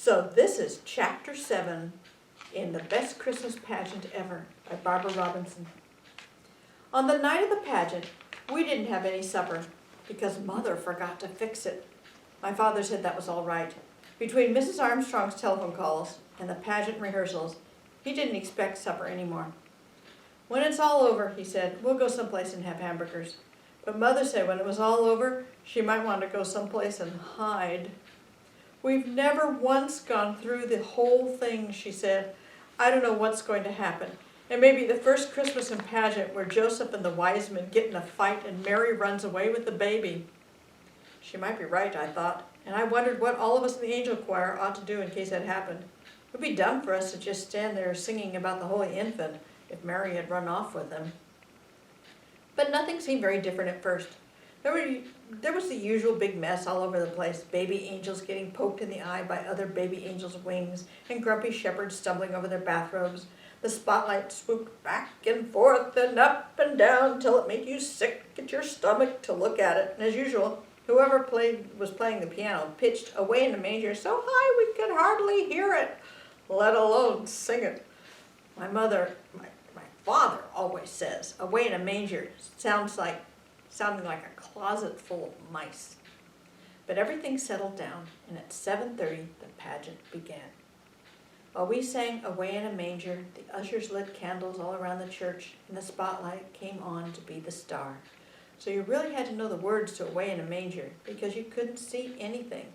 So this is Chapter 7 in The Best Christmas Pageant Ever by Barbara Robinson. On the night of the pageant, we didn't have any supper because Mother forgot to fix it. My father said that was all right. Between Mrs. Armstrong's telephone calls and the pageant rehearsals, he didn't expect supper anymore. When it's all over, he said, we'll go someplace and have hamburgers. But Mother said when it was all over, she might want to go someplace and hide. We've never once gone through the whole thing, she said. I don't know what's going to happen. It may be the first Christmas in pageant where Joseph and the wise men get in a fight and Mary runs away with the baby. She might be right, I thought, and I wondered what all of us in the angel choir ought to do in case that happened. It would be dumb for us to just stand there singing about the Holy Infant if Mary had run off with him. But nothing seemed very different at first. There was the usual big mess all over the place, baby angels getting poked in the eye by other baby angels' wings, and grumpy shepherds stumbling over their bathrobes. The spotlight swooped back and forth and up and down till it made you sick at your stomach to look at it. And as usual, whoever was playing the piano pitched Away in a Manger so high we could hardly hear it, let alone sing it. My father always says Away in a Manger sounding like a closet full of mice. But everything settled down, and at 7:30 the pageant began. While we sang Away in a Manger, the ushers lit candles all around the church, and the spotlight came on to be the star. So you really had to know the words to Away in a Manger, because you couldn't see anything,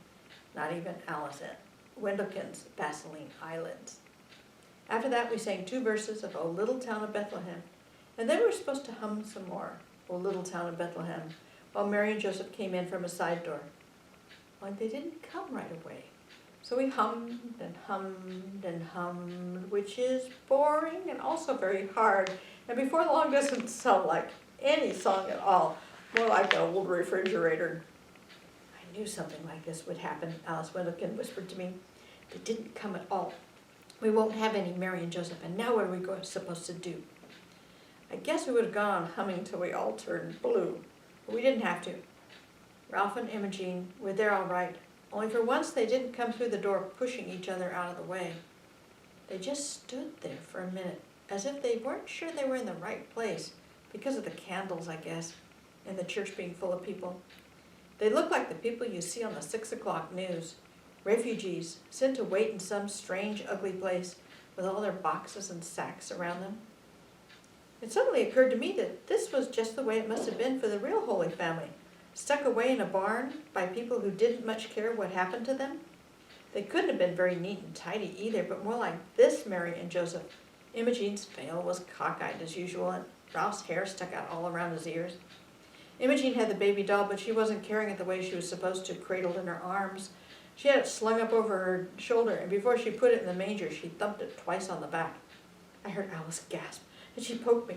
not even Alice Wendelkin's Vaseline eyelids. After that we sang 2 verses of O Little Town of Bethlehem, and then we were supposed to hum some more, O Little Town of Bethlehem, while Mary and Joseph came in from a side door. Well, they didn't come right away. So we hummed and hummed and hummed, which is boring and also very hard. And before long doesn't sound like any song at all, more like an old refrigerator. I knew something like this would happen, Alice Wendelkin whispered to me. They didn't come at all. We won't have any Mary and Joseph, and now what are we supposed to do? I guess we would have gone on humming till we all turned blue, but we didn't have to. Ralph and Imogene were there all right, only for once they didn't come through the door pushing each other out of the way. They just stood there for a minute, as if they weren't sure they were in the right place, because of the candles, I guess, and the church being full of people. They looked like the people you see on the 6 o'clock news, refugees sent to wait in some strange, ugly place with all their boxes and sacks around them. It suddenly occurred to me that this was just the way it must have been for the real Holy Family, stuck away in a barn by people who didn't much care what happened to them. They couldn't have been very neat and tidy either, but more like this Mary and Joseph. Imogene's veil was cockeyed as usual, and Ralph's hair stuck out all around his ears. Imogene had the baby doll, but she wasn't carrying it the way she was supposed to, cradled in her arms. She had it slung up over her shoulder, and before she put it in the manger, she thumped it twice on the back. I heard Alice gasp, and she poked me.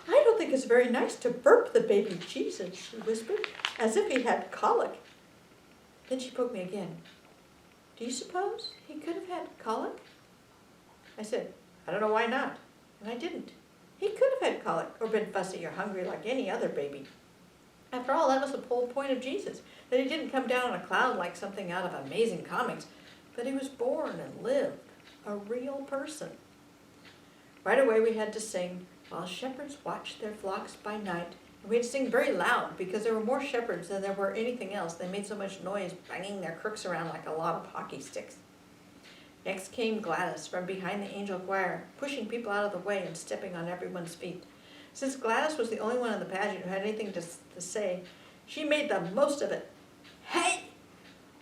I don't think it's very nice to burp the baby Jesus, she whispered, as if he had colic. Then she poked me again. Do you suppose he could have had colic? I said, I don't know why not, and I didn't. He could have had colic or been fussy or hungry like any other baby. After all, that was the whole point of Jesus, that he didn't come down on a cloud like something out of Amazing Comics, but he was born and lived, a real person. Right away we had to sing, while shepherds watched their flocks by night, and we had to sing very loud because there were more shepherds than there were anything else. They made so much noise, banging their crooks around like a lot of hockey sticks. Next came Gladys from behind the angel choir, pushing people out of the way and stepping on everyone's feet. Since Gladys was the only one in the pageant who had anything to say, she made the most of it. Hey,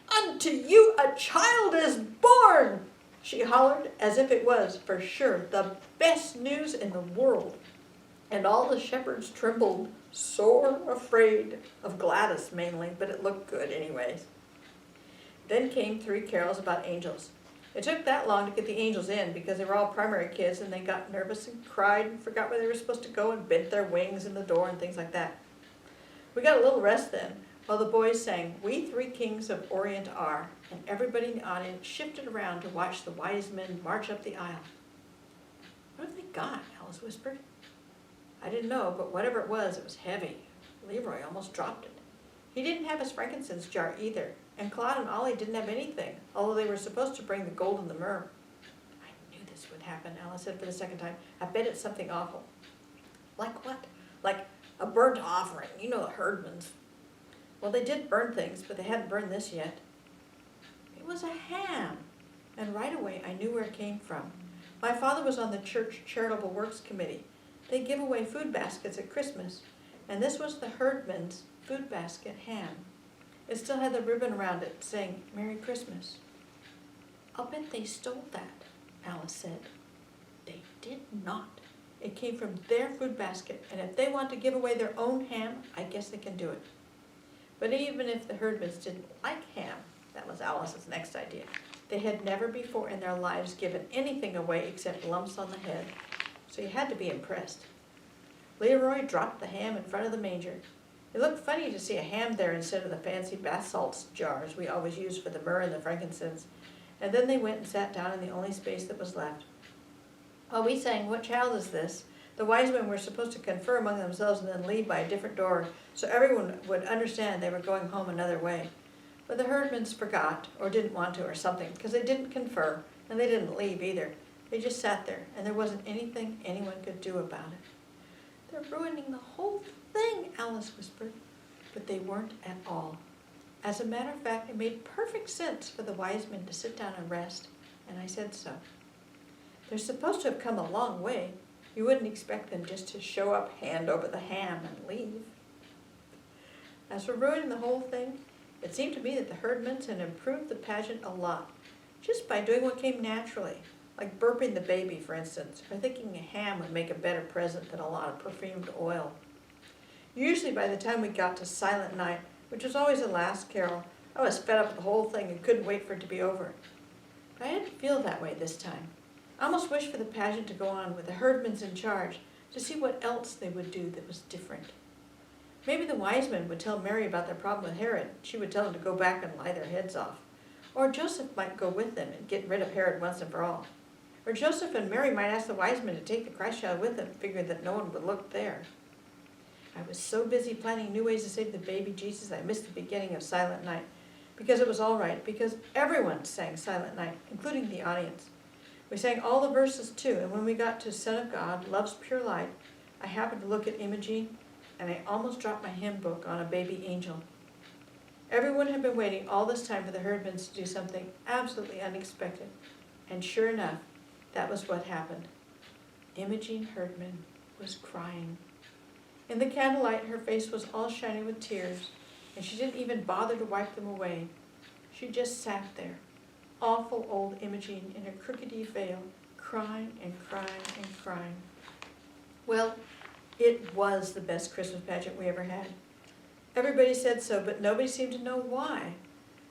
unto you a child is born, she hollered, as if it was, for sure, the best news in the world. And all the shepherds trembled, sore afraid of Gladys mainly, but it looked good anyways. Then came 3 carols about angels. It took that long to get the angels in because they were all primary kids and they got nervous and cried and forgot where they were supposed to go and bent their wings in the door and things like that. We got a little rest then while the boys sang We 3 Kings of Orient Are, and everybody in the audience shifted around to watch the wise men march up the aisle. What have they got? Alice whispered. I didn't know, but whatever it was heavy. Leroy almost dropped it. He didn't have his frankincense jar either, And Claude and Ollie didn't have anything, although they were supposed to bring the gold and the myrrh. I knew this would happen, Alice said for the second time. I bet it's something awful. Like what? Like a burnt offering, you know, the herdmans. Well, they did burn things, but they hadn't burned this yet. It was a ham, and right away I knew where it came from. My father was on the church charitable works committee. They give away food baskets at Christmas, and this was the herdman's food basket ham. It still had the ribbon around it saying, Merry Christmas. I'll bet they stole that, Alice said. They did not. It came from their food basket, and if they want to give away their own ham, I guess they can do it. But even if the herdmans didn't like ham, that was Alice's next idea. They had never before in their lives given anything away except lumps on the head, so you had to be impressed. Leroy dropped the ham in front of the manger. It looked funny to see a ham there instead of the fancy bath salts jars we always used for the myrrh and the frankincense. And then they went and sat down in the only space that was left. While we sang, What Child Is This?, the wise men were supposed to confer among themselves and then leave by a different door so everyone would understand they were going home another way. But the herdmans forgot, or didn't want to, or something, because they didn't confer, and they didn't leave either. They just sat there, and there wasn't anything anyone could do about it. They're ruining the whole thing, Alice whispered. But they weren't at all. As a matter of fact, it made perfect sense for the wise men to sit down and rest, and I said so. They're supposed to have come a long way. You wouldn't expect them just to show up, hand over the ham, and leave. As for ruining the whole thing, it seemed to me that the herdmans had improved the pageant a lot, just by doing what came naturally, like burping the baby, for instance, or thinking a ham would make a better present than a lot of perfumed oil. Usually by the time we got to Silent Night, which was always the last carol, I was fed up with the whole thing and couldn't wait for it to be over. But I didn't feel that way this time. I almost wished for the pageant to go on with the herdmans in charge to see what else they would do that was different. Maybe the wise men would tell Mary about their problem with Herod. She would tell them to go back and lie their heads off. Or Joseph might go with them and get rid of Herod once and for all. Or Joseph and Mary might ask the wise men to take the Christ child with them, figuring that no one would look there. I was so busy planning new ways to save the baby Jesus, I missed the beginning of Silent Night, because it was all right, because everyone sang Silent Night, including the audience. We sang all the verses too, and when we got to Son of God, Love's Pure Light, I happened to look at Imogene, and I almost dropped my hymn book on a baby angel. Everyone had been waiting all this time for the herdmans to do something absolutely unexpected, and sure enough, that was what happened. Imogene Herdman was crying. In the candlelight, her face was all shiny with tears, and she didn't even bother to wipe them away. She just sat there, awful old Imogene in her crookedy veil, crying and crying and crying. Well, it was the best Christmas pageant we ever had. Everybody said so, but nobody seemed to know why.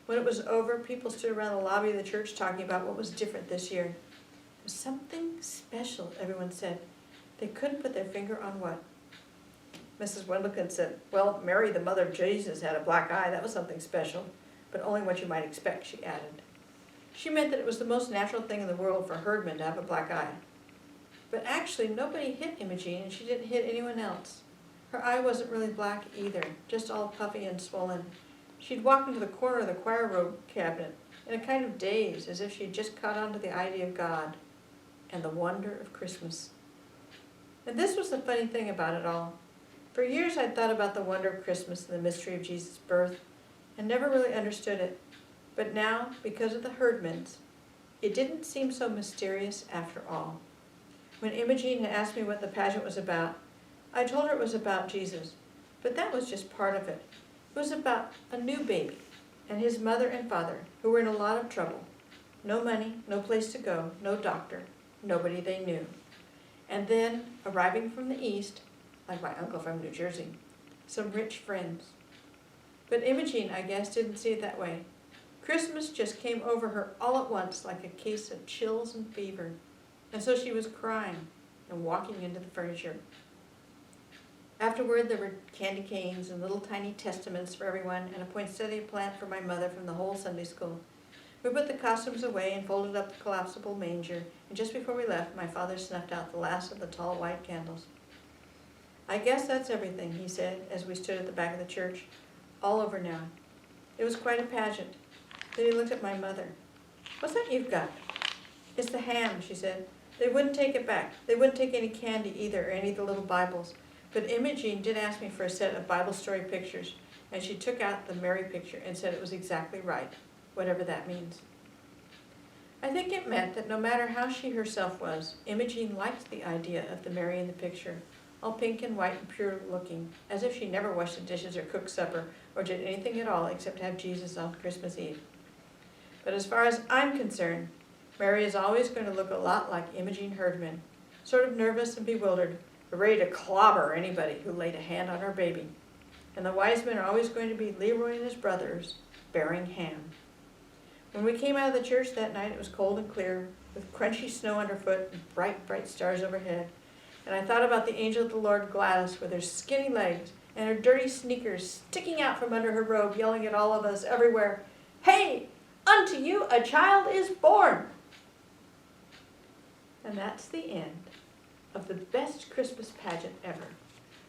When it was over, people stood around the lobby of the church talking about what was different this year. It was something special, everyone said. They couldn't put their finger on what. Mrs. Wendelkin said, well, Mary, the mother of Jesus, had a black eye. That was something special, but only what you might expect, she added. She meant that it was the most natural thing in the world for herdmen to have a black eye. But actually, nobody hit Imogene, and she didn't hit anyone else. Her eye wasn't really black either, just all puffy and swollen. She'd walked into the corner of the choir robe cabinet in a kind of daze, as if she had just caught on to the idea of God and the wonder of Christmas. And this was the funny thing about it all. For years I'd thought about the wonder of Christmas and the mystery of Jesus' birth, and never really understood it. But now, because of the herdmans, it didn't seem so mysterious after all. When Imogene had asked me what the pageant was about, I told her it was about Jesus, but that was just part of it. It was about a new baby and his mother and father who were in a lot of trouble. No money, no place to go, no doctor, nobody they knew. And then, arriving from the east, like my uncle from New Jersey, some rich friends. But Imogene, I guess, didn't see it that way. Christmas just came over her all at once like a case of chills and fever. And so she was crying and walking into the furniture. Afterward, there were candy canes and little tiny testaments for everyone and a poinsettia plant for my mother from the whole Sunday school. We put the costumes away and folded up the collapsible manger, and just before we left, my father snuffed out the last of the tall white candles. I guess that's everything, he said, as we stood at the back of the church. All over now. It was quite a pageant. Then he looked at my mother. What's that you've got? It's the ham, she said. They wouldn't take it back. They wouldn't take any candy either, or any of the little Bibles. But Imogene did ask me for a set of Bible story pictures, and she took out the Mary picture and said it was exactly right, whatever that means. I think it meant that no matter how she herself was, Imogene liked the idea of the Mary in the picture, all pink and white and pure looking, as if she never washed the dishes or cooked supper or did anything at all except have Jesus on Christmas Eve. But as far as I'm concerned, Mary is always going to look a lot like Imogene Herdman, sort of nervous and bewildered, but ready to clobber anybody who laid a hand on her baby. And the wise men are always going to be Leroy and his brothers, bearing ham. When we came out of the church that night, it was cold and clear, with crunchy snow underfoot and bright, bright stars overhead. And I thought about the angel of the Lord, Gladys, with her skinny legs and her dirty sneakers sticking out from under her robe, yelling at all of us everywhere, "Hey, unto you a child is born!" And that's the end of The Best Christmas Pageant Ever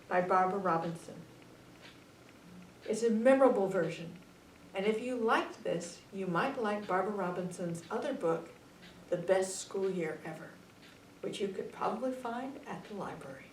by Barbara Robinson. It's a memorable version, and if you liked this, you might like Barbara Robinson's other book, The Best School Year Ever, which you could probably find at the library.